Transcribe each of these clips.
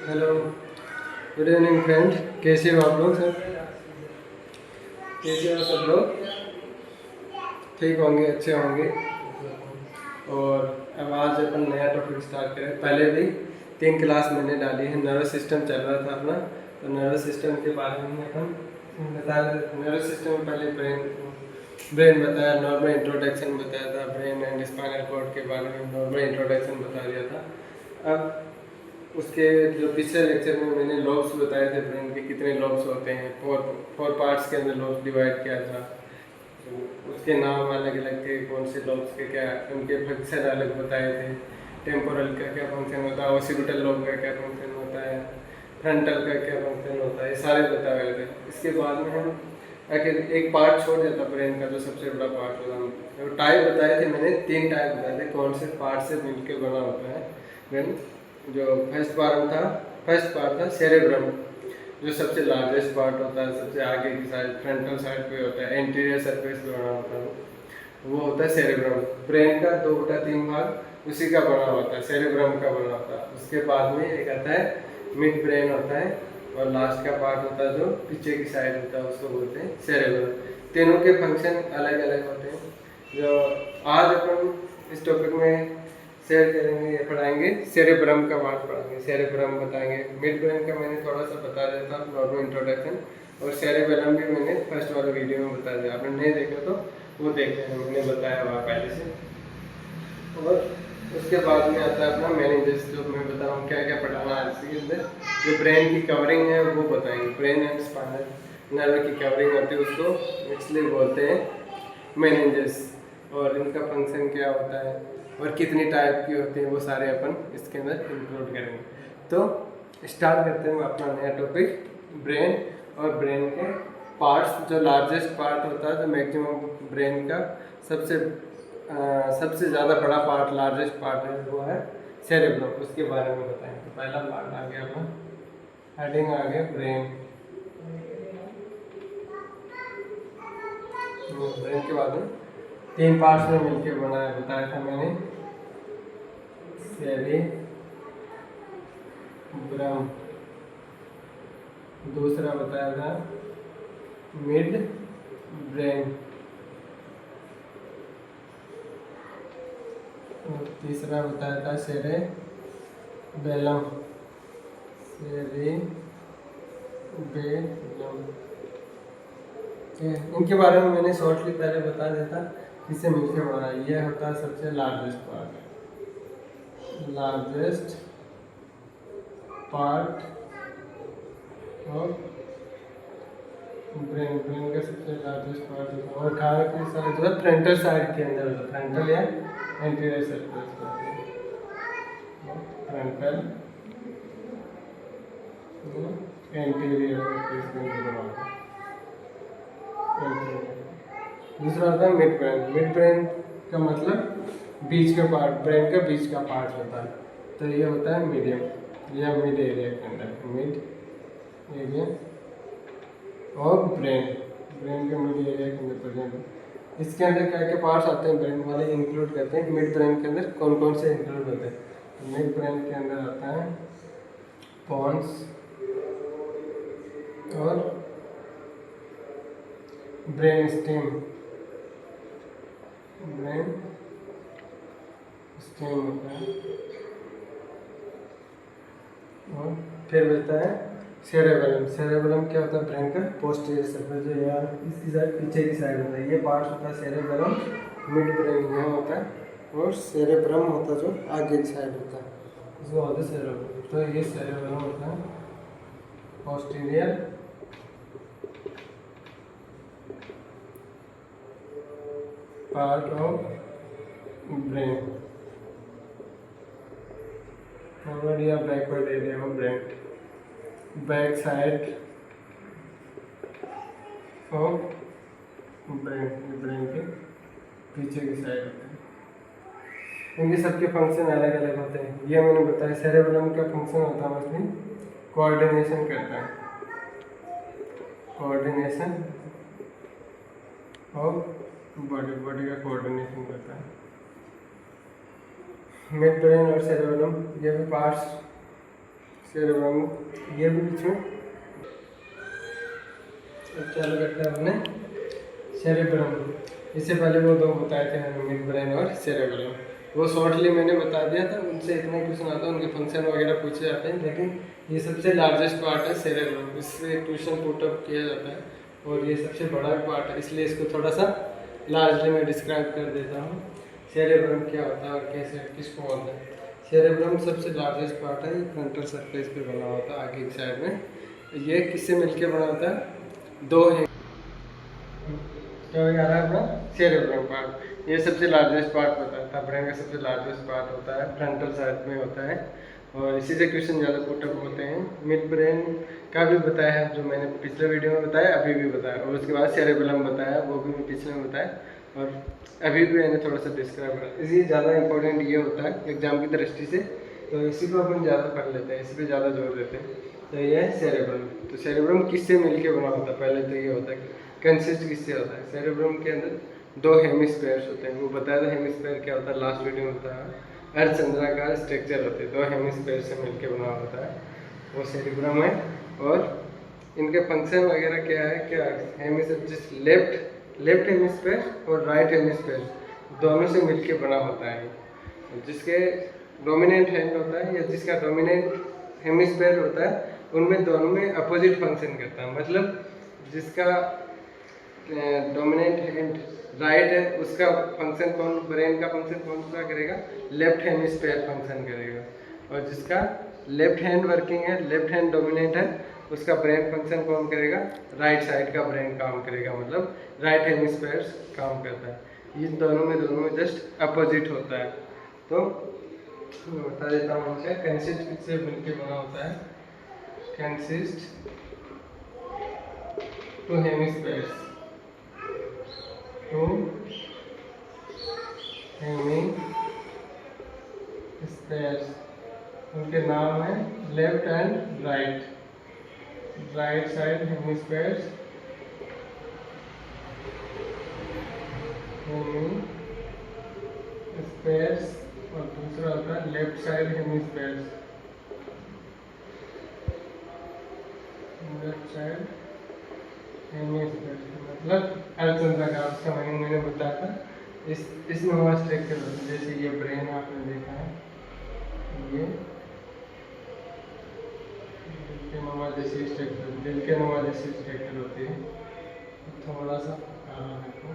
Hello, good evening friend. कैसे हो आप लोग सब? कैसे हो सब लोग? ठीक होंगे, अच्छे होंगे। और अब आज अपन नया टॉपिक स्टार्ट करें। पहले भी 3 क्लास मैंने डाली है। नर्वस सिस्टम चल रहा था अपना, तो नर्वस सिस्टम के बारे में अपन बता रहे थे। नर्वस सिस्टम में पहले ब्रेन बताया, नॉर्मल इंट्रोडक्शन बताया था। ब्रेन एंड स्पाइनल कॉर्ड के बारे में नॉर्मल इंट्रोडक्शन बता दिया था। अब उसके जो पिछले लेक्चर में मैंने लॉब्स बताए थे, ब्रेन के कितने लॉब्स होते हैं। फोर पार्ट्स के अंदर लॉब्स डिवाइड किया था। तो उसके नाम अलग अलग थे, कौन से लॉब्स के क्या उनके फंक्शन अलग बताए थे। टेम्पोरल का क्या फंक्शन होता है, ऑसिपिटल लोब का क्या फंक्शन होता है, फ्रंटल का क्या फंक्शन होता है, ये सारे बताए हुए थे। इसके बाद में हम आखिर एक पार्ट छोड़ देता ब्रेन का, जो सबसे बड़ा पार्ट होता है। टाइप बताए थे मैंने, 3 टाइप बताए थे कौन से पार्ट से मिलकर बना होता है ब्रेन। जो फर्स्ट पार्ट था सेरेब्रम, जो सबसे लार्जेस्ट पार्ट होता है, सबसे आगे की साइड फ्रंटल साइड पे होता है, एंटीरियर सरफेस पे बना होता है, वो होता है सेरेब्रम। ब्रेन का 2/3 भाग उसी का बना होता है, सेरेब्रम का बना होता है। उसके बाद में एक आता है मिड ब्रेन होता है, और लास्ट का पार्ट होता है जो पीछे की साइड होता है, उसको बोलते हैं सेरेब्रम। तीनों के फंक्शन अलग अलग होते हैं। जो आज अपन इस टॉपिक में शेयर करेंगे या पढ़ाएंगे, सेरेब्रम का पार्ट पढ़ाएंगे, सेरेब्रम बताएंगे। मिड ब्रेन का मैंने थोड़ा सा बता दिया था, नॉर्मल इंट्रोडक्शन। और सेरेब्रम भी मैंने फर्स्ट वाले वीडियो में बता दिया, आपने नहीं देखा तो वो देख लेना, मैंने बताया हुआ पहले से। और उसके बाद में आता है अपना मेनिंजेस, जो मैं बता रहा हूँ क्या क्या पढ़ाना है इसके अंदर। जो ब्रेन की कवरिंग है वो बताएंगे। ब्रेन एंड स्पाइनल नर्व की कवरिंग होती है, उसको इसलिए बोलते हैं मेनिंजेस। और इनका फंक्शन क्या होता है और कितनी टाइप की होती है, वो सारे अपन इसके अंदर इंक्लूड करेंगे। तो स्टार्ट करते हैं अपना नया टॉपिक, ब्रेन और ब्रेन के पार्ट्स। जो लार्जेस्ट पार्ट होता है, जो मैक्सिमम ब्रेन का सबसे ज़्यादा बड़ा पार्ट, लार्जेस्ट पार्ट है, वो है सेरेब्रम। उसके बारे में बताएंगे। तो पहला पार्ट आ गया अपना, हेडिंग आ गया ब्रेन। ब्रेन के बाद में 3 पार्ट्स में मिलकर बना है, बताया था मैंने, सेरेब्रम। दूसरा बताया था मिड ब्रेन। और तीसरा बताया था सेरेबेलम। इनके बारे में मैंने शॉर्टली पहले बता दिया था, इससे मिलकर बना। ये होता है सबसे largest part of brain. Brain का सबसे लार्जेस्ट पार्ट होता है, और कहाँ की साइड होता है, फ्रंटल साइड के अंदर होता है, फ्रंटल या एंटीरियर सरफेस पर। फ्रंटल एंटीरियर सरफेस के अंदर बना होता है। दूसरा होता है मिड ब्रेन। मिड ब्रेन का मतलब बीच का पार्ट, ब्रेन का बीच का पार्ट होता है। तो ये होता है मीडियम या मिड एरिया के अंदर, मिड एरिया और ब्रेन के मिड एरिया के अंदर प्रेजेंट है। इसके अंदर क्या क्या पार्ट्स आते हैं ब्रेन वाले इंक्लूड करते हैं। मिड ब्रेन के अंदर कौन कौन से इंक्लूड होते हैं? मिड ब्रेन के अंदर आता है पॉन्स और ब्रेन स्टेम। ब्रेन स्टेम होता है। और फिर बचता है सेरेबेलम। सेरेबेलम क्या होता है? ब्रेन का पोस्टीरियर सरफेस, जो यार इसकी साइड पीछे की साइड होता है, ये पार्ट होता है सेरेबेलम। मिड ब्रेन यहाँ होता है, और सेरेब्रम होता है जो आगे की साइड होता है, इसको होता है सेरेबेलम। तो ये सेरेबेलम होता है posterior part of brain, forward या backward area of brain, back side of brain, brain के पीछे की साइड होते हैं। इनके सबके फंक्शन अलग अलग होते हैं, ये मैंने बताया। सेरेब्रम का फंक्शन होता है मसली कोऑर्डिनेशन करता है, कोऑर्डिनेशन ऑफ बॉडी का कोऑर्डिनेशन करता है। मिड ब्रेन और सेरेब्रम ये भी पार्ट्स सेरेब्रम ये भी बीच में। अब चालू करते हैं हमने सेरेब्रम। इससे पहले वो दो बताए थे, मिड ब्रेन और सेरेब्रम, वो शॉर्टली मैंने बता दिया था। उनसे इतना क्वेश्चन आता है, उनके फंक्शन वगैरह पूछे जाते हैं, लेकिन ये सबसे लार्जेस्ट पार्ट है सेरेब्रम, इससे ट्यूशन पुटअप किया जाता है और ये सबसे बड़ा पार्ट है, इसलिए इसको थोड़ा सा लार्जली मैं डिस्क्राइब कर देता हूँ सेरेब्रम क्या होता है और कैसे किसको बोलते हैं। सेरेब्रम सबसे लार्जेस्ट पार्ट है, फ्रंटल सरफेस पे बना होता है आगे की साइड में। ये किससे मिलके बना होता है? दो है। क्या आ रहा है अपना सेरेब्रम पार्ट, ये सबसे लार्जेस्ट पार्ट बताता है, ब्रेन का सबसे लार्जेस्ट पार्ट होता है, फ्रंटल साइड में होता है और इसी से क्वेश्चन ज़्यादा पुटअप होते हैं। मिड ब्रेन का भी बताया है, जो मैंने पिछले वीडियो में बताया, अभी भी बताया, और उसके बाद सेरेबेलम बताया, वो भी मैं पिछले में बताया और अभी भी मैंने थोड़ा सा डिस्क्राइब करा। इसी ज़्यादा इंपॉर्टेंट ये होता है एग्जाम की दृष्टि से, तो इसी को अपन ज़्यादा पढ़ लेते हैं, इसी पर ज़्यादा जोर देते हैं। तो ये है सेरेब्रम। तो सेरेब्रम किससे मिलके बना होता है? पहले तो ये होता है कंसिस्ट किससे होता है। सेरेब्रम के अंदर दो हेमिस्फेयर्स होते हैं, वो बताया था हेमिस्फेयर क्या होता है, लास्ट वीडियो में बताया। अर्थ चंद्राकार स्ट्रक्चर होते हैं, दो हेमिस्फेयर से मिलके बना होता है, वो सेरेब्रम है। और इनके फंक्शन वगैरह क्या है, क्या हेमिस्फेयर, जिस लेफ्ट हेमिस्फेयर और राइट हेमिस्फेयर दोनों से मिलके बना होता है। जिसके डोमिनेंट हैंड होता है या जिसका डोमिनेंट हेमिस्फेयर होता है, उनमें दोनों में अपोजिट फंक्शन करता है। मतलब जिसका डोमिनेंट हैंड राइट है, उसका फंक्शन कौन, ब्रेन का फंक्शन कौन सा करेगा? लेफ्ट हेमिस्फेयर फंक्शन करेगा। और जिसका लेफ्ट हैंड वर्किंग है, लेफ्ट हैंड डोमिनेंट है, उसका ब्रेन फंक्शन कौन करेगा? राइट साइड का ब्रेन काम करेगा, मतलब राइट हेमिस्फेयर काम करता है। ये दोनों में जस्ट अपोजिट होता है। तो मैं बता देता हूँ क्या कंसिस्ट किससे मिलके बना होता है। Consist two hemispheres, two hemispheres, उनके नाम है left and right. Right side hemispheres, hemispheres, और दूसरा होता है left side hemispheres, left side hemispheres. मतलब अर्धचंद्राकार, उसका मैंने बताया था। इसमें हमारा स्ट्रक्चर होता है, जैसे ये ब्रेन आपने देखा है, ये दिल के नुमा जैसी स्ट्रक्चर होती है। थोड़ा सा देखो,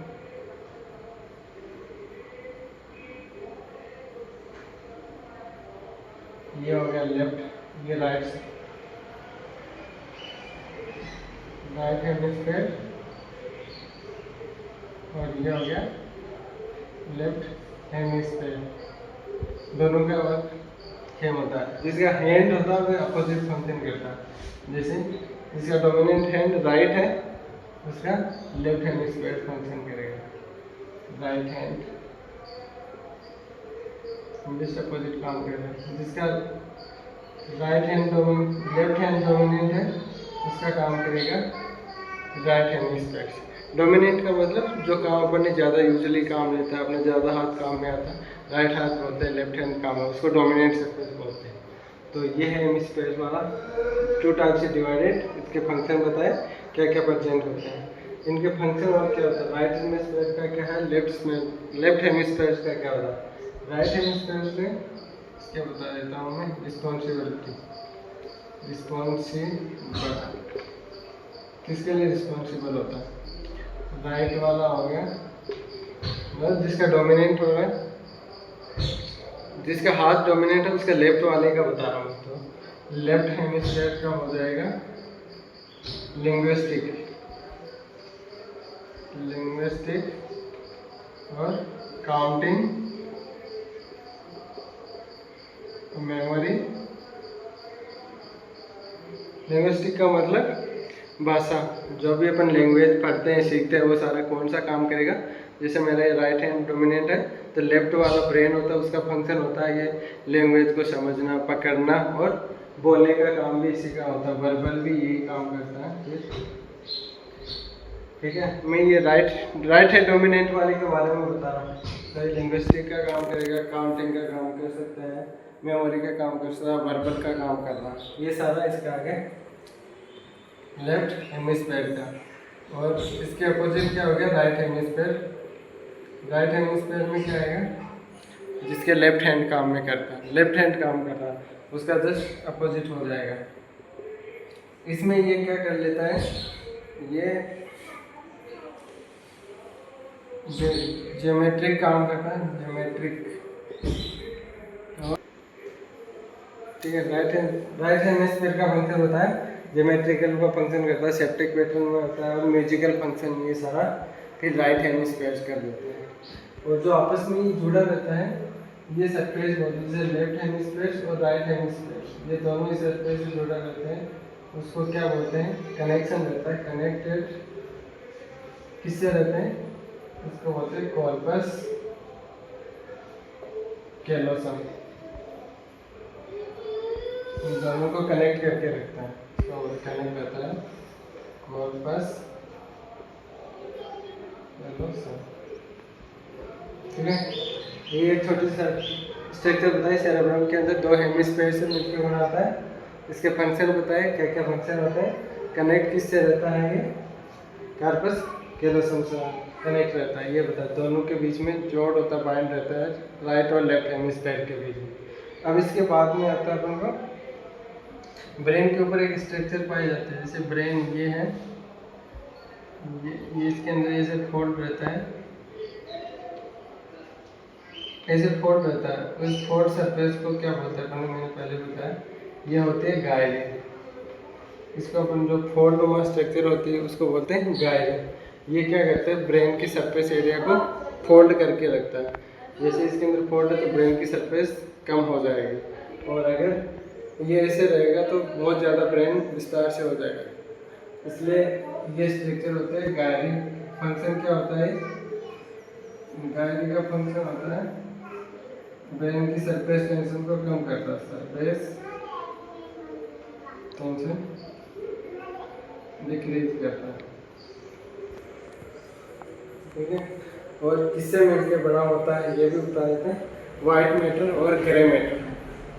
ये हो गया लेफ्ट, ये राइट हेमिस्फेयर, और ये हो गया लेफ्ट हेमिस्फेयर। दोनों का वर्क सेम होता है। जिसका हैंड होता है वो अपोजिट फंक्शन करता है। जैसे जिसका डोमिनेंट हैंड राइट है, उसका लेफ्ट हेमिस्फेयर फंक्शन करेगा। राइट हैंड जिससे अपोजिट काम करेगा। जिसका लेफ्ट हैंड डोमिनेंट है, उसका काम करेगा राइट हेमिस्फेयर। डोमिनेंट का मतलब जो काम अपन ने ज़्यादा यूजुअली काम लेता है, अपने ज़्यादा हाथ काम में आता है, राइट हाथ बोलते हैं, लेफ्ट हैंड काम है, उसको डोमिनेंट सरफेस बोलते हैं। तो ये है हेमिस्फेयर वाला, टू टाइप से डिवाइडेड। इसके फंक्शन बताए क्या क्या प्रेजेंट होते हैं, इनके फंक्शन और क्या होता है। राइट हेमिस्फेयर का क्या है, लेफ्ट हेमिस्फेयर का क्या होता है। राइट हेमिस्फेयर में क्या बता देता हूँ मैं, रिस्पॉन्सिबिलिटी किसके लिए रिस्पॉन्सिबल होता है? राइट वाला हो गया, मतलब जिसका डोमिनेंट हो रहा है, जिसका हाथ डोमिनेंट है, उसका लेफ्ट वाले का बता रहा हूँ। तो लेफ्ट हेमिस्फेयर का हो जाएगा लिंग्विस्टिक और काउंटिंग, मेमोरी। लिंग्विस्टिक का मतलब भाषा, जो भी अपन लैंग्वेज पढ़ते हैं, सीखते हैं, वो सारा कौन सा काम करेगा। जैसे मेरा ये राइट हैंड डोमिनेंट है, तो लेफ्ट वाला ब्रेन होता है, उसका फंक्शन होता है ये लैंग्वेज को समझना, पकड़ना, और बोलने का काम भी इसी का होता है। वर्बल भी यही काम करता है। ठीक है, मैं ये राइट हैंड डोमिनेंट वाले के बारे में बता रहा हूँ। लिंग्विस्टिक का काम करेगा, काउंटिंग का काम कर सकता है, मेमोरी का काम कर सकता है, वर्बल का काम करना, ये सारा इसका आगे लेफ्ट हेमिस्फीयर का। और इसके अपोजिट क्या हो गया, राइट हेमिस्फीयर। राइट हेमिस्फीयर में क्या आएगा, जिसके लेफ्ट हैंड काम में करता है, लेफ्ट हैंड काम कर रहा है, उसका जस्ट अपोजिट हो जाएगा। इसमें ये क्या कर लेता है, ये ज्योमेट्रिक काम करता है, ज्योमेट्रिक। ठीक है, राइट हेमिस्फीयर का फंक्शन होता है ज्योमेट्रिकल का फंक्शन करता है, सेप्टिक पैटर्न में होता है, और म्यूजिकल फंक्शन ये सारा फिर राइट हेमिस्फीयर कर देते हैं। और जो आपस में जुड़ा रहता है ये सरफेस बोलते हैं, जैसे लेफ्ट हेमिस्फीयर और राइट हेमिस्फीयर ये दोनों ही सरफेस से जुड़ा रहते हैं, उसको क्या बोलते हैं, कनेक्शन रहता है। कनेक्टेड किससे रहते हैं, उसको बोलते हैं कॉर्पस कैलोसम। इन दोनों को कनेक्ट करके रखता है, तो कनेक्ट रहता है कॉर्पस कैलोसम। ठीक है, ये एक छोटी सा स्ट्रक्चर बताए, सेरेब्रम के अंदर दो हेमिस्फीयर से मिलकर बनाता है। इसके फंक्शन बताए, क्या क्या फंक्शन होते हैं। कनेक्ट किससे रहता है, ये कॉर्पस कैलोसम से कनेक्ट रहता है, ये बता। दोनों के बीच में जोड़ होता है, बाइंड रहता है राइट और लेफ्ट हेमिस्फीयर के बीच में। अब इसके बाद में आता है अपन को ब्रेन के ऊपर एक स्ट्रक्चर पाए जाते हैं, जैसे ब्रेन ये है, ये इसके अंदर ऐसे फोल्ड रहता है, ऐसे फोल्ड रहता है। उस फोल्ड सरफेस को क्या बोलते हैं, अपन मैंने पहले बताया, ये होते हैं गायरे। इसको अपन जो फोल्ड नुमा स्ट्रक्चर होती है उसको बोलते हैं गायरे। ये क्या करते हैं, ब्रेन की सरफेस एरिया को फोल्ड करके रखता है। जैसे इसके अंदर फोल्ड है तो ब्रेन की सरफेस कम हो जाएगी, और अगर ये ऐसे रहेगा तो बहुत ज़्यादा ब्रेन विस्तार से हो जाएगा। इसलिए ये स्ट्रक्चर होते हैं गायरे। फंक्शन क्या होता है, गायरे का फंक्शन होता है ब्रेन की सरफेस टेंशन को कम करता है, सरफेस टेंशन डिक्रीज करता है। ठीक है, और किससे मिलकर बना होता है ये भी बता देते हैं, वाइट मैटर और ग्रे मैटर।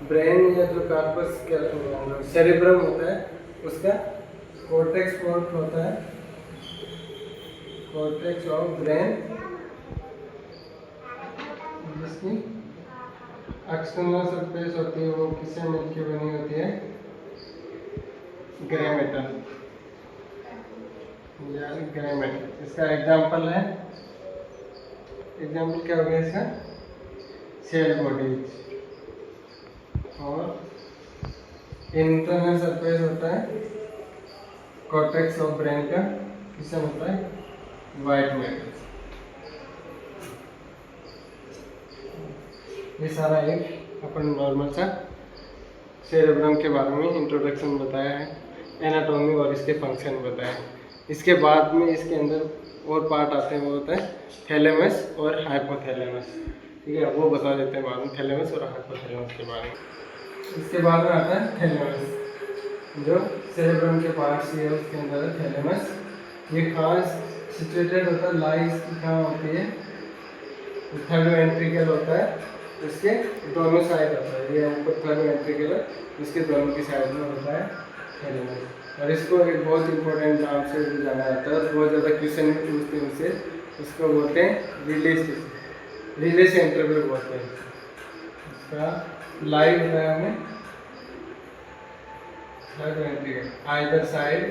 ब्रेन या जो कॉर्पस सेरेब्रम होता है उसका कॉर्टेक्स पार्ट होता है, कॉर्टेक्स ऑफ ब्रेन, जिसकी एक्सटर्नल सरफेस होती है वो किससे मिलकर बनी होती है, ग्रे मैटर या ग्रे मैटर। इसका एग्जांपल है, एग्जांपल क्या हो गया इसका, सेल बॉडीज। और इंटरनल सरफेस होता है कॉर्टेक्स ऑफ ब्रेन का, किससे होता है, वाइट मैटर। ये सारा एक अपन नॉर्मल सा सेरेब्रम के बारे में इंट्रोडक्शन बताया है, एनाटॉमी और इसके फंक्शन बताया। इसके बाद में इसके अंदर और पार्ट आते हैं, वो होता है थैलेमस और हाइपोथैलेमस। ठीक है, वो बता देते हैं बाद में, थैलेमस और हाइपोथैलेमस के बारे में। इसके बाद में आता है थैलेमस, जो सेरेब्रम के पार्ट्स है उसके अंदर है थैलेमस। ये खास सिचुएटेड होता है, लाइज कहाँ होती है, थर्ड वेंट्रिकल होता है, उसके दोनों साइड होता है। ये ऊपर थर्ड वेंट्रिकल है, उसके दोनों की साइड में होता है थैलेमस। और इसको एक बहुत इंपॉर्टेंट नाम से भी जाना जाता है, बहुत ज़्यादा क्वेश्चन भी पूछते हैं उससे। उसको बोलते हैं रिले सेंटर भी बोलते हैं। इसका लाइव बताया हमने, third ventricle either side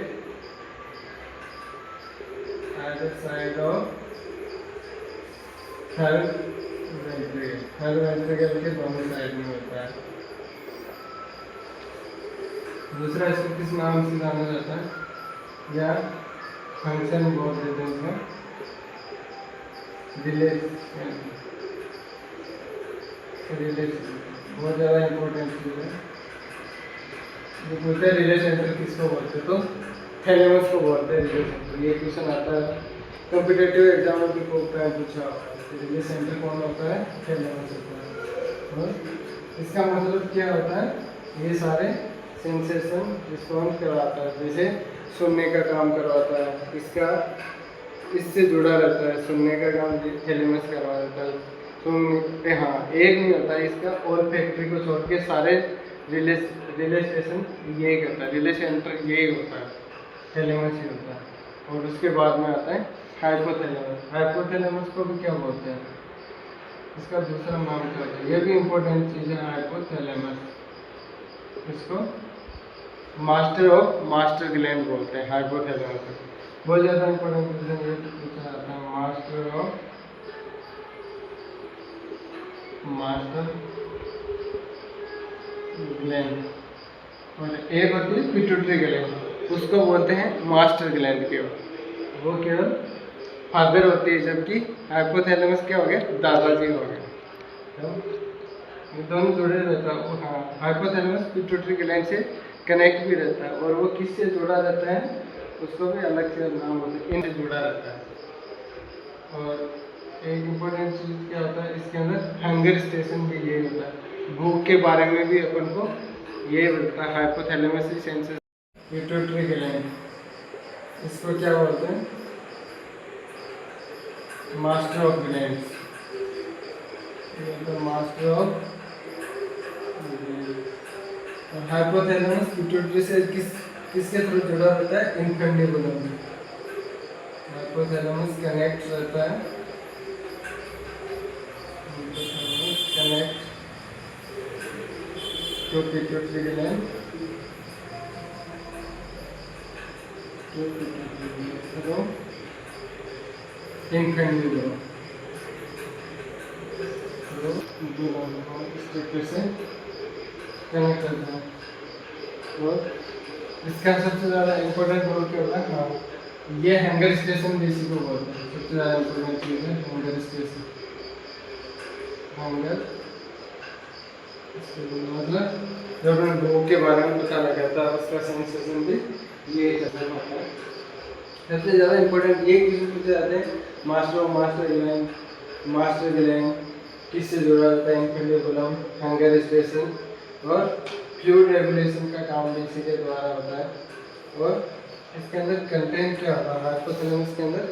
of third ventricle के दोनों साइड में होता है। दूसरा इसको किस नाम से जाना जाता है, या फंक्शन बोल देते हैं, बहुत ज़्यादा इम्पोर्टेंट चीज़ है। जो बोलते हैं रिले सेंटर किसको बोलते हैं, तो थैलेमस को बोलते हैं रिले सेंटर। ये क्वेश्चन आता है कॉम्पिटिटिव एग्जाम में भी पूछा, रिले सेंटर कौन होता है, थैलेमस होता है। और इसका मतलब क्या होता है, ये सारे सेंसेशन रिस्पॉन्स करवाता है, जैसे सुनने का काम करवाता है, इसका इससे जुड़ा रहता है, सुनने का काम थैलेमस करवा देता है, तो हाँ एक नहीं होता है इसका, और फैक्ट्री को छोड़ के सारे रिले स्टेशन यही करता है, रिले सेंटर यही होता है, थैलेमस ही होता है। और उसके बाद में आता है हाइपोथैलेमस। हाइपोथैलेमस को भी क्या बोलते हैं, इसका दूसरा नाम क्या होता है, ये भी इम्पोर्टेंट चीज़ है हाइपोथैलेमस। इसको मास्टर ग्लैंड बोलते हैं हाइपोथैलेमस। बहुत ज़्यादा इम्पोर्टेंट क्वेश्चन ये पूछा जाता है, मास्टर ग्लैंड। और एक होती है पिट्यूटरी ग्लैंड, उसको बोलते हैं मास्टर ग्लैंड केवल, वो केवल फादर होती है, जबकि हाइपोथैलेमस क्या हो गया, दादाजी हो गया। तो ये दोनों जुड़े रहता है। हाँ, हाइपोथैलेमस पिट्यूटरी ग्लैंड से कनेक्ट भी रहता है, और वो किससे जुड़ा रहता है उसको भी अलग से नाम होता है, इनसे जुड़ा रहता है। और एक इम्पोर्टेंट चीज़ क्या होता है इसके अंदर, हंगर स्टेशन भी ये होता है, भूख के बारे में भी अपन को ये होता है। हाइपोथैलेमस सेंसस पिट्यूटरी ग्लैंड, इसको क्या बोलते हैं, master of glands, master of. Hypothalamus pituitary से किसके थ्रू जुड़ा रहता है, इनफेंडिबुलम। हाइपोथैलेमस कनेक्ट रहता है, कनेक्ट टू पिट्यूटरी ग्लैंड, इनफेंडिबुलम। इस तरीके से कनेक्ट रहता है। और इसका सबसे ज़्यादा इम्पोर्टेंट रोल क्या होता है, हाँ ये हंगर स्टेशन भी इसी को बोलते हैं, सबसे ज़्यादा इम्पोर्टेंट चीज़ है हंगर स्टेशन। हंगर मतलब जब हमें भूख के बारे में पता लगाता है, उसका सेंसेशन भी ये करना होता है। सबसे ज़्यादा इम्पोर्टेंट ये क्वेश्चन पूछे जाते हैं, मास्टर ग्लैंड किससे जुड़ा रहता है, इनफेंडिबुलम, हंगर स्टेशन, और फ्लूइड रेगुलेशन का काम भी इसी के द्वारा होता है। और इसके अंदर कंटेंट क्या होता है, हाइपोथैलेमस के अंदर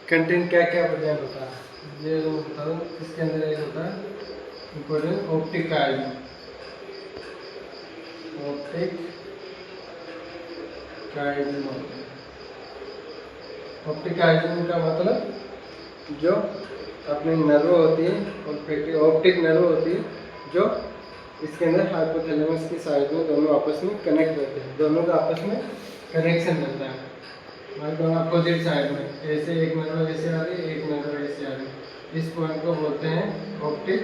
कंटेंट क्या क्या प्रेजेंट होता है, ये जो बता दूँ। इसके अंदर एक होता है इम्पोर्टेंट ऑप्टिक काइजम। ऑप्टिक काइजम होता है, ऑप्टिक काइजम का मतलब जो अपनी नर्व होती है, और ऑप्टिक नर्व होती है, जो इसके अंदर हाइपोथैलेमस की साइड में दोनों आपस में कनेक्ट रहते हैं, दोनों का आपस में कनेक्शन रहता है, और दोनों अपोजिट साइड में, ऐसे एक नर्व ऐसे आ रही है, एक नर्व ऐसे आ रही है। इस पॉइंट को बोलते हैं ऑप्टिक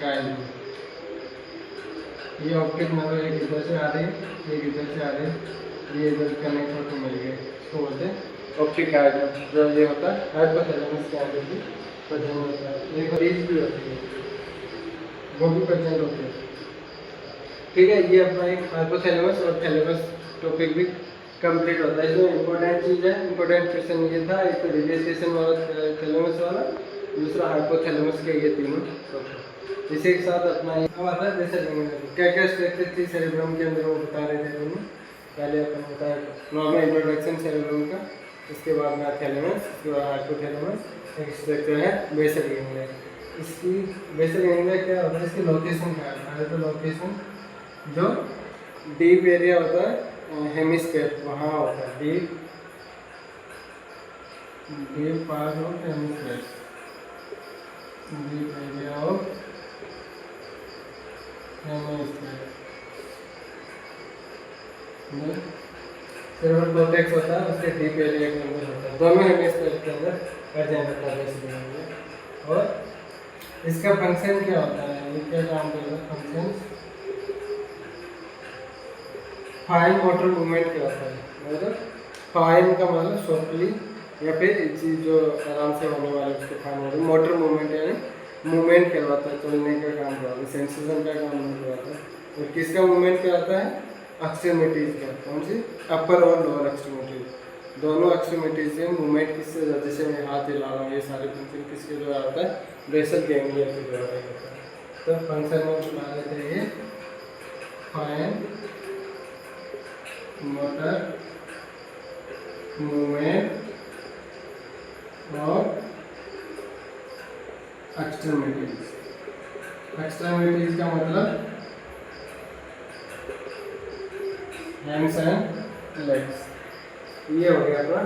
काइजम। ये ऑप्टिक नर्व एक इधर से आ रही है, एक इधर से आ रही है, ये इधर कनेक्ट होकर मिल गए, इसको बोलते हैं ऑप्टिक काइजम। जो ये होता है हाइपोथैलेमस के अंदर भी प्रेजेंट होता है। एक रीज भी होती है, वो भी प्रेजेंट होती है। ठीक है, ये अपना एक हाइपोथैलेमस और थैलेमस टॉपिक भी कंप्लीट होता है। इसमें इंपॉर्टेंट चीज़ है, इंपॉर्टेंट क्वेश्चन ये था, एक तो रिलेक्सेशन वाला थैलेमस वाला, दूसरा हाइपोथैलेमस के, ये तीनों टॉपिक। इसी के साथ अपना अब आता है बेसल क्या क्या स्ट्रक्चर थी सेरेब्रम के अंदर, वो बता रहे थे दोनों। पहले अपन बताया नॉर्मल इंट्रोडक्शन सेरेब्रम का, इसके बाद में थैलेमस, इसके बाद हाइपोथैलेमस, एक स्ट्रक्चर है बेसल गैंग्लिया। इसकी बेसल गैंग्लिया क्या होता है, इसकी लोकेशन क्या है, तो लोकेशन जो डीप एरिया होता है हेमिस्फीयर, वहाँ होता है deep part of hemisphere, deep area of hemisphere. Cerebral cortex होता है, उसके डीप एरिया के अंदर होता है, दोनों हेमिस्फीयर के अंदर प्रेजेंट होता है बेसल। और इसका फंक्शन क्या होता है, ये क्या काम करता है, फंक्शन फाइन मोटर मूवमेंट क्या होता है, मतलब फाइन का मतलब सॉफ्टली या फिर चीज़ जो आराम से होने वाले उसको फाइन मोटर, मोटर मूवमेंट यानी मूवमेंट करवाता है, चलने का काम करवाता है, सेंसेशन का काम नहीं करवाता है। और किसका मूवमेंट कराता है, एक्सट्रीमिटीज़ का, कौन सी, अपर और लोअर एक्सट्रीमिटीज, दोनों एक्सट्रीमिटीज से मूवमेंट किससे, जैसे मैं हाथ हिला रहा हूँ, ये सारे फंक्शन किसके द्वारा होता है, बेसल गैंग्लिया के द्वारा होता है। तो फंक्शन में बता लेते हैं, ये फाइन मोटर मूवमेंट और एक्सट्रीमिटीज। एक्सट्रीमिटीज का मतलब हैंड्स एंड लेग्स। ये हो गया अपना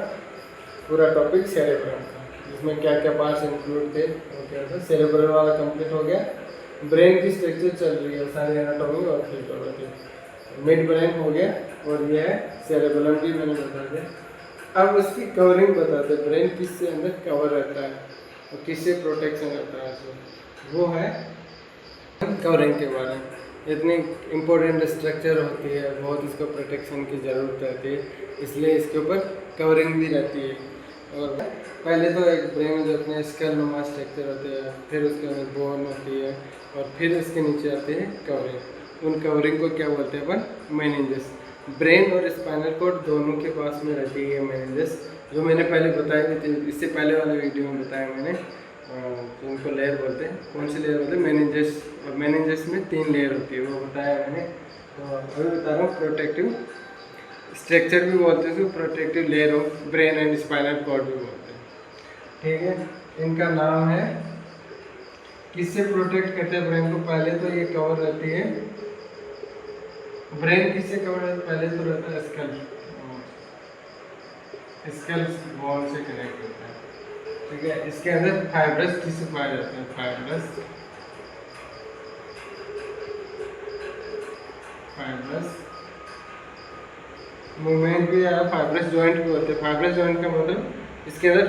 पूरा टॉपिक सेरेब्रम का, जिसमें क्या क्या पार्ट्स इंक्लूड थे वो क्या था। सेरेब्रम वाला कंप्लीट हो गया। ब्रेन की स्ट्रक्चर चल रही है, सारी एनाटॉमी और फिजियोलॉजी। मिड ब्रेन हो गया और ये है सेरेब्रम भी मैंने बता दिया। अब उसकी कवरिंग बताते हैं, ब्रेन किससे अंदर कवर रहता है और किससे प्रोटेक्शन रहता है उसमें, वो है कवरिंग के बारे में। इतनी इम्पोर्टेंट स्ट्रक्चर होती है, बहुत इसको प्रोटेक्शन की ज़रूरत रहती है, इसलिए इसके ऊपर कवरिंग भी रहती है। और पहले तो एक ब्रेन में जो अपने स्कल नुमा स्ट्रक्चर होते हैं, फिर उसके अंदर बोन होती है और फिर इसके नीचे आती है कवरिंग। उन कवरिंग को क्या बोलते हैं अपन? मेनिंजेस। ब्रेन और स्पाइनल कॉर्ड दोनों के पास में रहती है मेनिंजेस, जो मैंने पहले बताया भी थी, इससे पहले वाले वीडियो में बताया मैंने। तो उनको लेयर बोलते हैं। कौन सी लेयर बोलते हैं? मेनिंजेस। और मेनिंजेस में 3 लेयर होती है, वो बताया मैंने। तो अभी बता रहा हूँ प्रोटेक्टिव स्ट्रक्चर भी बोलते हैं, protective layer of brain and spinal cord भी बोलते हैं। ठीक है, इनका नाम है। किससे प्रोटेक्ट करते हैं ब्रेन को? पहले तो ये कवर रहती है, ब्रेन किससे कवर रहता है? पहले तो रहता है स्कल, स्कल बॉन से कनेक्ट होता है। ठीक है, इसके अंदर फाइब्रस टिश्यू पाए जाते हैं। फाइब्रस मूवमेंट भी है, फाइब्रस जॉइंट भी होते हैं। फाइब्रस जॉइंट का मतलब इसके अंदर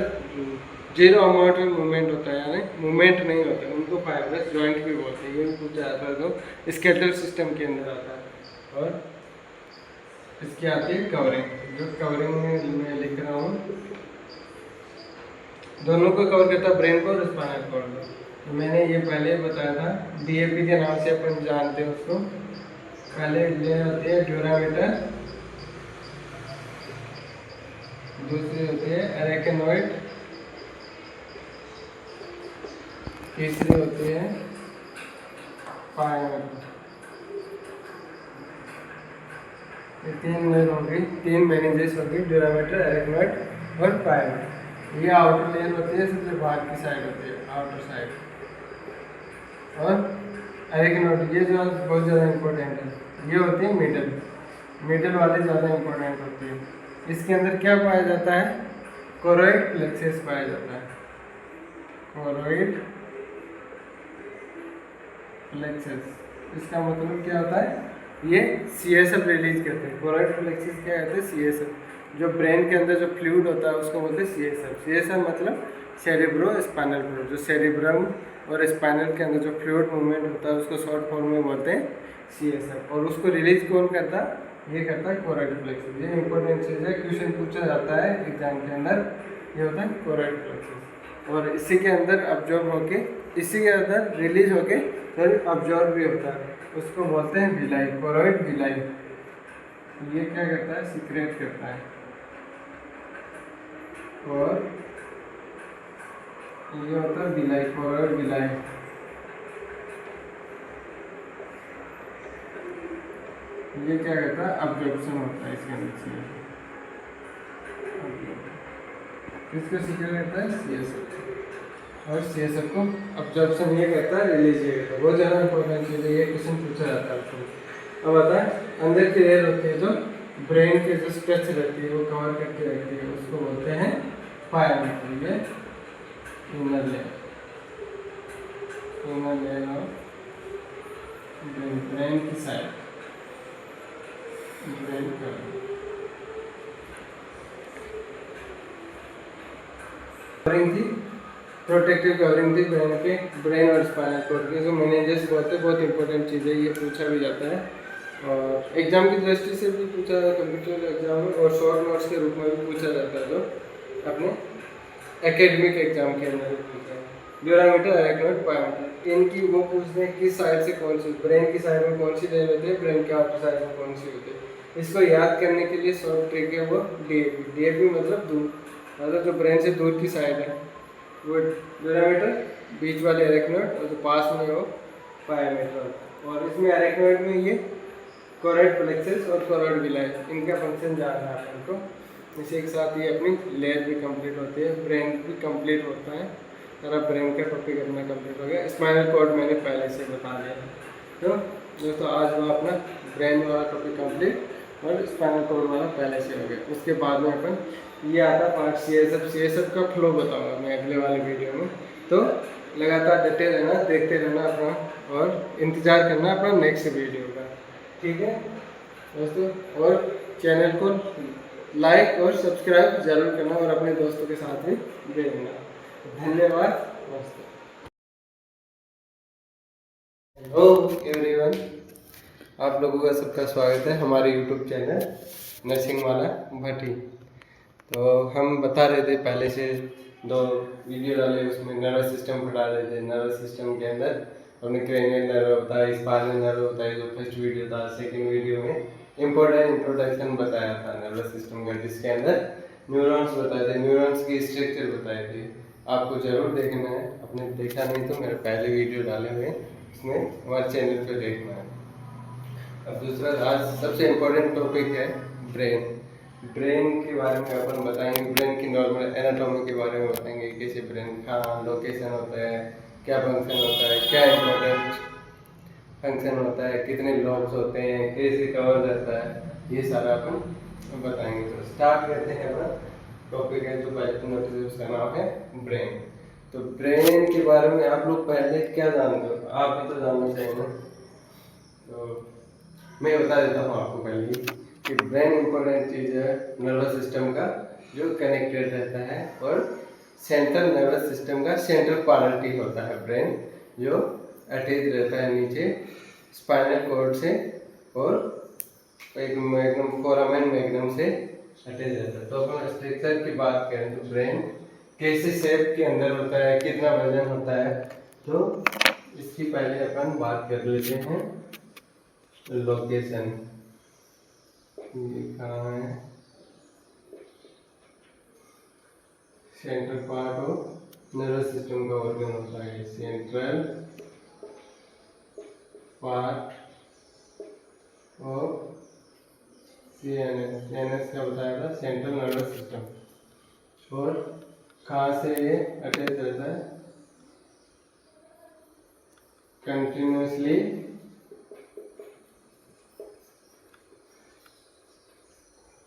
जीरो अमाउंट में मूवमेंट होता है, यानी मूवमेंट नहीं होता है, उनको फाइब्रस जॉइंट भी बोलते हैं। ये भी पूछा जाता है तो स्केलेटल सिस्टम के अंदर आता है। और इसकी आती है कवरिंग, जो कवरिंग में मैं लिख रहा हूँ, दोनों को कवर करता है, ब्रेन को और स्पाइनल कॉर्ड को। तो मैंने ये पहले बताया था, डीएपी के नाम से अपन जानते हैं उसको। पहले ये होती है ड्यूरामीटर, दूसरी होती है एरेकेनॉइड, तीसरी होती है पायोमीटर। ये 3 लेयर होगी, 3 मेनिंजेस होगी, ड्यूरामीटर, एरेकेनॉइड और पायोमीटर। ये आउटर लेयर होती है, सबसे बाहर की साइड होती है, आउटर साइड। और एरेकेनॉइड, ये जो बहुत ज़्यादा इम्पोर्टेंट है, ये होती है मिडल वाली ज़्यादा इम्पोर्टेंट होती है। इसके अंदर क्या पाया जाता है? कोरोइड प्लेक्सस पाया जाता है। कोरोइड प्लेक्सस, इसका मतलब क्या होता है? ये CSF रिलीज करते हैं। कोरोइड प्लेक्सस क्या कहते हैं? CSF। जो ब्रेन के अंदर जो फ्लूइड होता है उसको बोलते हैं CSF। CSF मतलब सेरेब्रो स्पाइनल फ्लूइड। जो सेरेब्रम और स्पाइनल के अंदर जो फ्लूइड मूवमेंट होता है उसको शॉर्ट फॉर्म में बोलते हैं CSF। और उसको रिलीज कौन करता है? ये करता है कोरोइड प्लेक्सस। ये इंपॉर्टेंट चीज़ है, क्वेश्चन पूछा जाता है एग्जाम के अंदर। ये होता है कोरोइड प्लेक्सस। और इसी के अंदर अब्जॉर्ब होके, इसी के अंदर रिलीज होके फिर अब्जॉर्ब भी होता है, उसको बोलते हैं विलाई, कोरोइड विलाई। ये क्या करता है? सीक्रेट करता है। और ये होता है विलाई, कोरोइड विलाई। ये क्या करता है? अब्जॉर्प्शन होता है इसके अंदर से। किसको सीक्रेट करता है? CSF। और CSF को अब्जॉर्प्शन ये करता है, रिलीज ये करता है। बहुत ज़्यादा इंपॉर्टेंट चीज़ है, ये क्वेश्चन पूछा जाता है आपको। अब आता है अंदर की लेयर होती है, जो ब्रेन के जो स्ट्रच रहती है वो कवर करके रहती है, उसको बोलते हैं पायोमीटर। ये इनर लेयर ऑफ ब्रेन की साइड, ब्रेन कवरिंग थी, प्रोटेक्टिव कवरिंग थी ब्रेन के, ब्रेन और स्पाइनल कॉर्ड की। जो मेनिंजेस बोलते हैं, बहुत इंपॉर्टेंट चीज़ है, ये पूछा भी जाता है और एग्जाम की दृष्टि से भी पूछा जाता है, कंप्यूटर एग्जाम में, और शॉर्ट नोट्स के रूप में भी पूछा जाता है, जो अपने एकेडमिक एग्जाम के अंदर भी पूछा है। ड्यूरामीटर, एरेकेनॉइड, पायोमीटर, इनकी वो पूछते हैं किस साइड से कौन सी, ब्रेन की साइड में कौन सी लेयर होती है, ब्रेन के आउटर साइड में कौन सी होती है। इसको याद करने के लिए शॉर्ट ट्रिक है वो DAP। DAP मतलब दूर, मतलब जो ब्रेन से दूर की साइड है वो ड्यूरामीटर, बीच वाले एरेकेनॉइड, और जो पास में वो पायोमीटर। और इसमें एरेकेनॉइड में ये कोरोइड प्लेक्सस और कोरोइड विलाई, इनका फंक्शन जानना है आपको। इसी के साथ ये अपनी लेयर भी कंप्लीट होती है, ब्रेन भी कंप्लीट होता है। सारा ब्रेन का टॉपिक अपना कंप्लीट हो गया। स्पाइनल कॉर्ड मैंने पहले से बता दिया है। तो दोस्तों आज हुआ अपना ब्रेन वाला टॉपिक कंप्लीट और स्पाइनल कॉर्ड वाला पहले से हो गया। उसके बाद में अपन ये आता पार्ट CSF का फ्लो बताऊंगा मैं अगले वाले वीडियो में। तो लगातार डटे रहना, देखते रहना अपना और इंतज़ार करना अपना नेक्स्ट वीडियो का, ठीक है दोस्तों। और चैनल को लाइक और सब्सक्राइब जरूर करना और अपने दोस्तों के साथ भी भेजना। धन्यवाद। हेलो एवरीवन, आप लोगों का सबका स्वागत है हमारे यूट्यूब चैनल नर्सिंग वाला भट्टी। तो हम बता रहे थे पहले से 2 वीडियो डाले, उसमें नर्वस सिस्टम पढ़ा रहे थे। नर्वस सिस्टम के अंदर हमने क्रेनियल नर्व होता है, स्पाइनल नर्व होता है, जो फर्स्ट वीडियो था। सेकंड वीडियो में इम्पोर्टेंट इंट्रोडक्शन बताया था नर्वस सिस्टम का, जिसके अंदर न्यूरॉन्स बताए थे, न्यूरॉन्स की स्ट्रक्चर बताए थे। आपको जरूर देखना है, आपने देखा नहीं तो मेरे पहले वीडियो डाले हुए उसमें हमारे चैनल पे देखना है। अब दूसरा आज सबसे इम्पोर्टेंट टॉपिक है ब्रेन। ब्रेन के बारे में अपन बताएंगे, ब्रेन की नॉर्मल एनाटॉमी के बारे में बताएंगे, कैसे ब्रेन कहाँ लोकेशन होता है, क्या फंक्शन होता है, क्या इम्पोर्टेंट फंक्शन होता है, कितने लॉब्स होते हैं, कैसे कवर रहता है, ये सारा अपन बताएंगे। तो स्टार्ट करते हैं अपना टॉपिक है जो पहले नोटिस, उसका नाम है ब्रेन। तो ब्रेन के बारे में आप लोग पहले क्या जानते हो, आप भी तो जानना चाहिए ना। तो मैं बता देता हूँ आपको पहले कि ब्रेन इंपॉर्टेंट चीज़ है नर्वस सिस्टम का, जो कनेक्टेड रहता है, और सेंट्रल नर्वस सिस्टम का सेंट्रल पार्ट होता है ब्रेन, जो अटैच रहता है नीचे स्पाइनल कॉर्ड से और एक मैग्नम फोरामेन मैग्नम से अटैच रहता है। तो अपन स्ट्रक्चर की बात करें तो ब्रेन कैसे शेप के अंदर होता है, कितना वजन होता है, तो इसकी पहले अपन बात कर लेते हैं। लोकेशन ये कहाँ है, central part of nervous system का ऑर्गन होता है सेंट्रल पार्ट ऑफ CNS का बताया था, सेंट्रल नर्वस सिस्टम। और कहाँ से ये अटैच रहता है, कंटिन्यूसली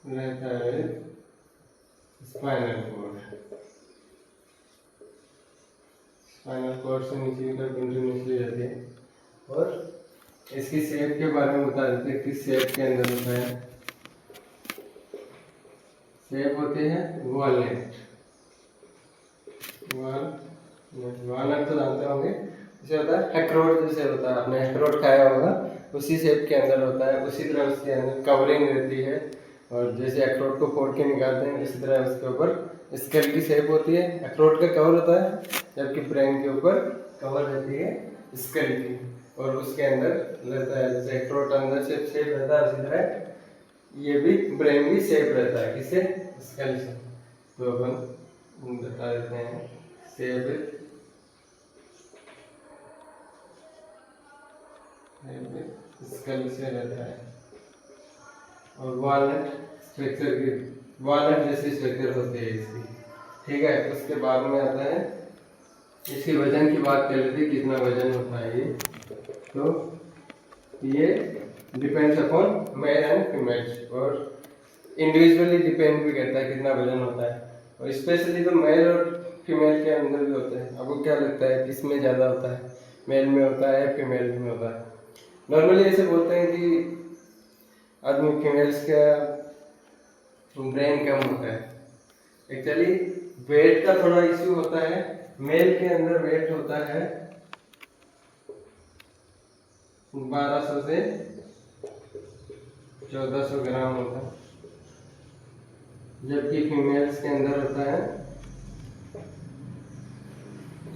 रहता है स्पाइनल कॉर्ड। स्पाइनल कॉर्ड से नीचे की तरफ कंटिन्यूसली रहती है। और इसकी शेप के बारे में बता देते हैं, किस शेप के अंदर होता है। शेप होती है वॉलनट। वॉलनट तो जानते होंगे, जैसे होता है अखरोट, जैसे होता है आपने अखरोट खाया होगा, उसी शेप के अंदर होता है, उसी तरह उसके अंदर कवरिंग रहती है। और जैसे अखरोट को फोड़ के निकालते हैं, इसी तरह उसके ऊपर स्केल की शेप होती है, अखरोट का कवर होता है, जबकि ब्रेन के ऊपर कवर रहती है स्केल की, और उसके अंदर रहता है, जैसे अखरोट अंदर से शेप रहता है, उसी तरह ये भी ब्रेन भी शेप रहता है, किससे, स्केल से। तो अपन बता देते हैं शेप स्केल से रहता है। और वॉलनट स्ट्रक्चर की, वॉलनट जैसी स्ट्रक्चर होती है इसकी, ठीक है। उसके बाद में आता है इसके वजन की बात कर लेते हैं, कितना वजन होता है ये। तो ये depends upon male and females, और इंडिविजुअली डिपेंड भी करता है कितना वजन होता है, और स्पेशली तो मेल और फीमेल के अंदर भी होता है। आपको क्या लगता है किस में ज़्यादा होता है, मेल में होता है या फीमेल में होता है? नॉर्मली ऐसे बोलते हैं कि आदमी फीमेल्स का ब्रेन कम होता है। एक्चुअली वेट का थोड़ा इश्यू होता है, मेल के अंदर वेट होता है 1200 से 1400 ग्राम होता है, जबकि फीमेल्स के अंदर होता है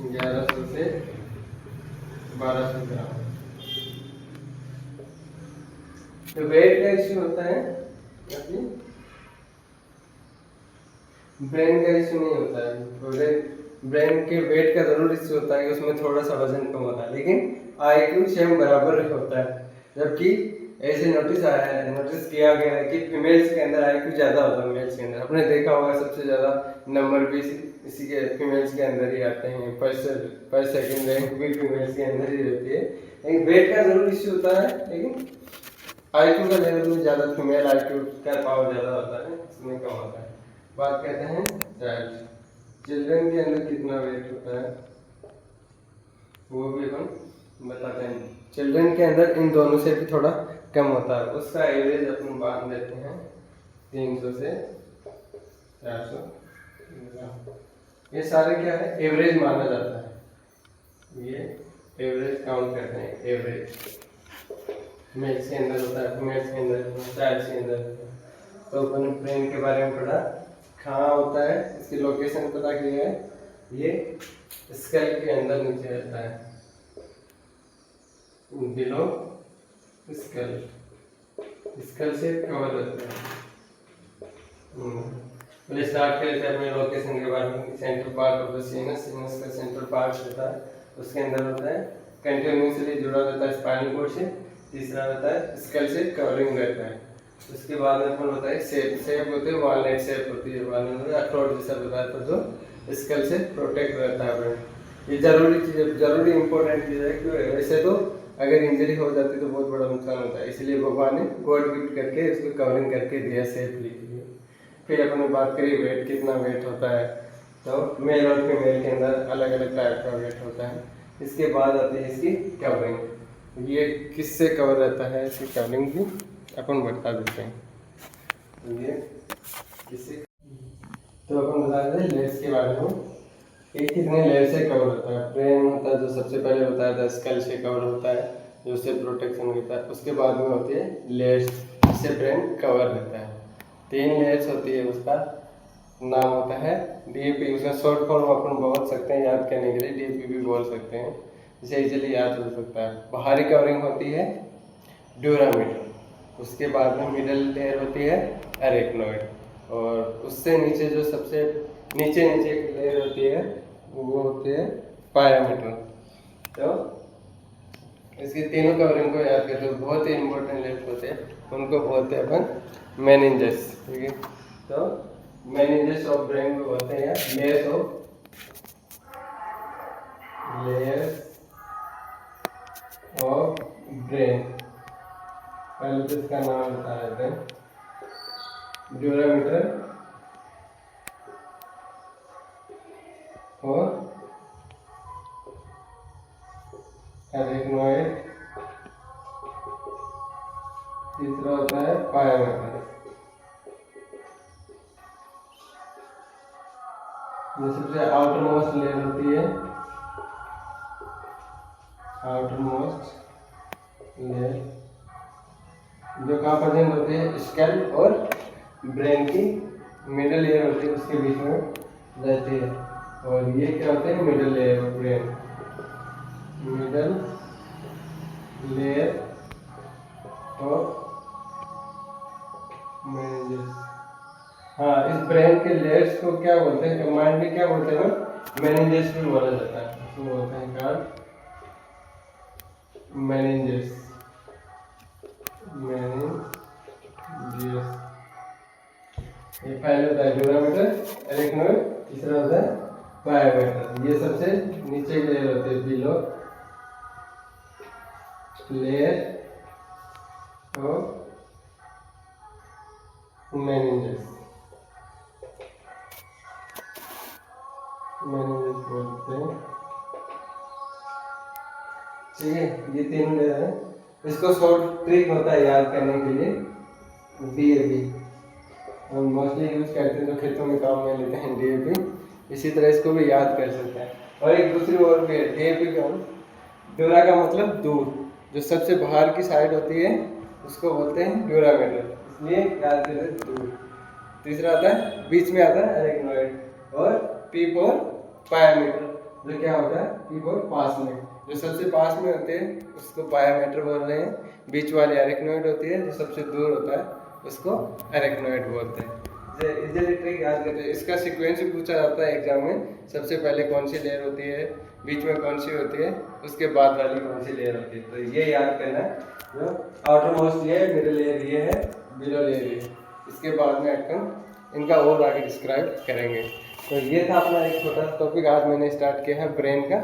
1100 से 1200 ग्राम। तो वेट का इश्यू होता है, ब्रेन का इश्यू नहीं होता है। ब्रेन के वेट का जरूर इश्यू होता है कि उसमें थोड़ा सा वजन कम होता है, लेकिन IQ सेम बराबर होता है। जबकि ऐसे नोटिस आया है, नोटिस किया गया है कि फीमेल्स के अंदर IQ ज़्यादा होता है मेल्स के अंदर। आपने देखा होगा सबसे ज़्यादा नंबर भी इसी के फीमेल्स के अंदर ही आते हैं। फर्स्ट सेकंड रैंक भी फीमेल्स के अंदर ही रहती है। लेकिन वेट का जरूर इश्यू होता है, लेकिन IQ का लेवल में ज़्यादा फीमेल IQ का पावर ज़्यादा होता है, इसमें कम होता है। बात कहते हैं चिल्ड्रन के अंदर कितना वेट होता है वो भी हम बताते हैं। चिल्ड्रन के अंदर इन दोनों से भी थोड़ा कम होता है, उसका एवरेज अपन बांध देते हैं 300 से 400। ये सारे क्या है, एवरेज माना जाता है। ये एवरेज काउंट करते हैं, एवरेज मेल्स के अंदर होता है, फीमेल्स के अंदर, चाइल्ड्स के अंदर। तो अपन ब्रेन के बारे में पढ़ा, कहाँ होता है, इसकी लोकेशन पता की है। ये स्कल के अंदर नीचे रहता है, बिलो स्कल, स्कल से कवर रहता है। पहले स्टार्ट करते हैं अपने लोकेशन के बारे में। Central part of the sinus, sinus का सेंट्रल पार्ट रहता है, उसके अंदर होता है कंटिन्यूसली जुड़ा रहता है स्पाइनल कोड से। तीसरा रहता है स्कल से कवरिंग रहता है। उसके बाद में अपन होता है शेप होते हैं, वॉलनट शेप होती है, वॉलनट अखरोट जैसा रहता है, तो जो स्कल से प्रोटेक्ट रहता है। ये जरूरी चीज़, जरूरी इंपॉर्टेंट चीज़ है, क्यों वैसे तो अगर इंजरी हो जाती तो बहुत बड़ा नुकसान होता है, इसलिए भगवान ने गॉड गिफ्ट करके इसको कवरिंग करके दिया सेफली। फिर अपन ने बात करी वेट, कितना वेट होता है, तो मेल और फीमेल के अंदर अलग अलग टाइप का वेट होता है। इसके बाद आती है इसकी कवरिंग, ये किससे कवर रहता है, इसकी कवरिंग भी अपन बता देते हैं। ये किससे, तो अपन बता देते हैं लेयर्स के बारे में। ये कितने लेयर से कवर होता है। ब्रेन होता है जो सबसे पहले बताया था, स्कल से कवर होता है, जो उससे प्रोटेक्शन होता है। उसके बाद में होती है लेयर्स, जिससे ब्रेन कवर रहता है। 3 लेयर्स होती है, उसका नाम होता है DAP। उसका शॉर्ट फॉर्म अपन बोल सकते हैं याद करने के लिए, DAP भी बोल सकते हैं, जिसे इजीली याद हो सकता है। बाहरी कवरिंग होती है ड्यूरामीटर, उसके बाद में मिडल लेयर होती है एरेक्नोइड, और उससे नीचे जो सबसे नीचे की लेयर होती है वो होती है पायामीटर। तो इसकी तीनों कवरिंग को याद करते हो, बहुत ही इंपॉर्टेंट लेयर होते हैं, उनको बोलते हैं अपन मेनिंजेस। ठीक है, तो मेनिंजेस ऑफ ब्रेन को बोलते हैं लेयर्स ऑफ ब्रेन। पहले तो इसका नाम बता देते हैं, ड्यूरामीटर और एरेक्नोइड, तीसरा होता है पायामीटर। ये सबसे आउटर मोस्ट लेयर होती है, आउटर मोस्ट लेयर, जो कहाँ प्रेजेंट होती है, स्कल और ब्रेन की मिडल लेयर होती है, उसके बीच में रहती है। और ये क्या होते हैं, middle layer of brain, middle layer of meninges. हाँ, इस ब्रेन के लेयर्स को क्या बोलते हैं, माइंड में क्या बोलते हैं, मेनिंजेस भी बोला जाता है, उसको बोलते हैं क्या, मेनिंजेस। ये पहले होता है ड्यूरामीटर, एरेक्नोइड, तीसरा होता है पायामीटर। ये सबसे नीचे की लेयर होती है, below layer of meninges, meninges बोलते हैं। ठीक है, ये 3 लेयर है। इसको शॉर्ट ट्रिक होता है याद करने के लिए, DAP। हम मोस्टली यूज करते हैं, तो खेतों में काम में लेते हैं DAP। इसी तरह इसको भी याद कर सकते हैं। और एक दूसरी और भी है, DAP का ड्यूरा का मतलब दूर, जो सबसे बाहर की साइड होती है उसको बोलते हैं ड्यूरामीटर, इसलिए याद करते हैं दूर। तीसरा आता है, बीच में आता है एरेक्नोइड, और P फॉर पायामीटर, जो क्या होता है, P फॉर पास में, जो सबसे पास में होते हैं उसको पायामीटर बोल रहे हैं। बीच वाली एरेक्नोइड होती है, जो सबसे दूर होता है उसको एरेक्नोइड बोलते हैं। इजीली ट्रिक याद करते हैं। इसका सीक्वेंस भी पूछा जाता है एग्जाम में, सबसे पहले कौन सी लेयर होती है, बीच में कौन सी होती है, उसके बाद वाली कौन सी लेयर होती है। तो ये याद करना है, जो आउटर मोस्ट ये है, मिडिल लेयर ये है, बिलो लेयर ये। इसके बाद में अपन इनका और आगे डिस्क्राइब करेंगे। तो ये था अपना एक छोटा टॉपिक, आज मैंने स्टार्ट किया है ब्रेन का।